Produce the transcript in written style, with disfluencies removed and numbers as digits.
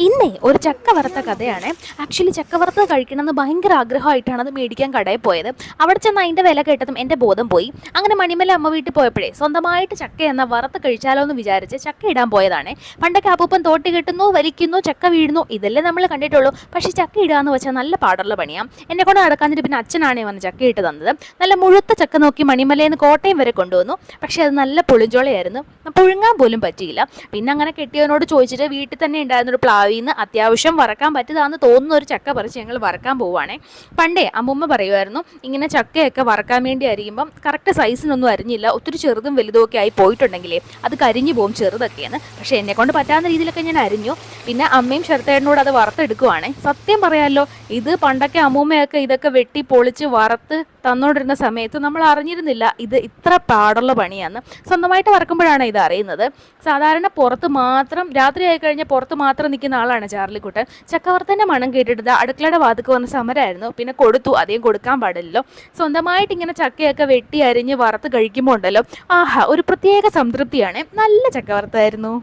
ഇന്നേ ഒരു ചക്ക വറുത്ത കഥയാണ്. ആക്ച്വലി ചക്ക വറുത്തത് കഴിക്കണമെന്ന് ഭയങ്കര ആഗ്രഹമായിട്ടാണ് അത് മേടിക്കാൻ കടയിൽ പോയത്. അവിടെ ചെന്ന് അതിൻ്റെ വില കേട്ടതും എൻ്റെ ബോധം പോയി. അങ്ങനെ മണിമല അമ്മ വീട്ടിൽ പോയപ്പോഴേ സ്വന്തമായിട്ട് ചക്ക എന്ന വറുത്ത് കഴിച്ചാലോ എന്ന് വിചാരിച്ച് ചക്ക ഇടാൻ പോയതാണ്. പണ്ടൊക്കെ അപ്പൂപ്പൻ തോട്ടി കെട്ടുന്നു, വലിക്കുന്നു, ചക്ക വീഴുന്നു, ഇതെല്ലാം നമ്മൾ കണ്ടിട്ടുള്ളൂ. പക്ഷേ ചക്ക ഇടുക എന്ന് വെച്ചാൽ നല്ല പാടുള്ള പണിയാണ്. എന്നെ കൊണ്ട് നടക്കാഞ്ഞിട്ട് പിന്നെ അച്ഛനാണേ വന്ന് ചക്ക ഇട്ട് തന്നത്. നല്ല മുഴുത്ത ചക്ക നോക്കി മണിമലയിൽ നിന്ന് കോട്ടയം വരെ കൊണ്ടുവന്നു. പക്ഷേ അത് നല്ല പുളിഞ്ചോളയായിരുന്നു, പുഴുങ്ങാൻ പോലും പറ്റിയില്ല. പിന്നെ അങ്ങനെ കെട്ടിയവനോട് ചോദിച്ചിട്ട് വീട്ടിൽ തന്നെ ഉണ്ടായിരുന്നൊരു പ്ലാവിൽ നിന്ന് അത്യാവശ്യം വറക്കാൻ പറ്റിയതാണെന്ന് തോന്നുന്ന ഒരു ചക്ക പറിച്ച് ഞങ്ങൾ വറക്കാൻ പോവുകയാണേ. പണ്ടേ അമ്മുമ്മ പറയുമായിരുന്നു, ഇങ്ങനെ ചക്കയൊക്കെ വറക്കാൻ വേണ്ടി അരിയുമ്പം കറക്റ്റ് സൈസിനൊന്നും അരിഞ്ഞില്ല, ഒത്തിരി ചെറുതും വലുതും ഒക്കെ ആയി പോയിട്ടുണ്ടെങ്കിലേ അത് കരിഞ്ഞു പോകും ചെറുതൊക്കെയാണ്. പക്ഷേ എന്നെക്കൊണ്ട് പറ്റാവുന്ന രീതിയിലൊക്കെ ഞാൻ അരിഞ്ഞു. പിന്നെ അമ്മയും ശരത്തേട്ടനോട് അത് വറുത്തെടുക്കുവാണേ. സത്യം പറയാമല്ലോ, ഇത് പണ്ടൊക്കെ അമ്മൂമ്മയൊക്കെ ഇതൊക്കെ വെട്ടി പൊളിച്ച് വറുത്ത് തന്നുകൊണ്ടിരുന്ന സമയത്ത് നമ്മൾ അറിഞ്ഞിരുന്നില്ല ഇത് ഇത്ര പാടുള്ള പണിയാന്ന്. സ്വന്തമായിട്ട് വറക്കുമ്പോഴാണ് ഇത് അറിയുന്നത്. സാധാരണ പുറത്ത് മാത്രം രാത്രി ആയി കഴിഞ്ഞാൽ പുറത്ത് മാത്രം നിൽക്കുന്ന ആളാണ് ചാർലിക്കുട്ടൻ. ചക്കവറുത്തൻ്റെ മണം കേട്ടിട്ട് അടുക്കളയുടെ വാതിക്ക് വന്ന സമരമായിരുന്നു. പിന്നെ കൊടുത്തു, അധികം കൊടുക്കാൻ പാടില്ലല്ലോ. സ്വന്തമായിട്ട് ഇങ്ങനെ ചക്കയൊക്കെ വെട്ടി അരിഞ്ഞ് വറുത്ത് കഴിക്കുമ്പോൾ ഉണ്ടല്ലോ, ആഹാ, ഒരു പ്രത്യേക സംതൃപ്തിയാണ്. നല്ല ചക്കവറുത്തായിരുന്നു.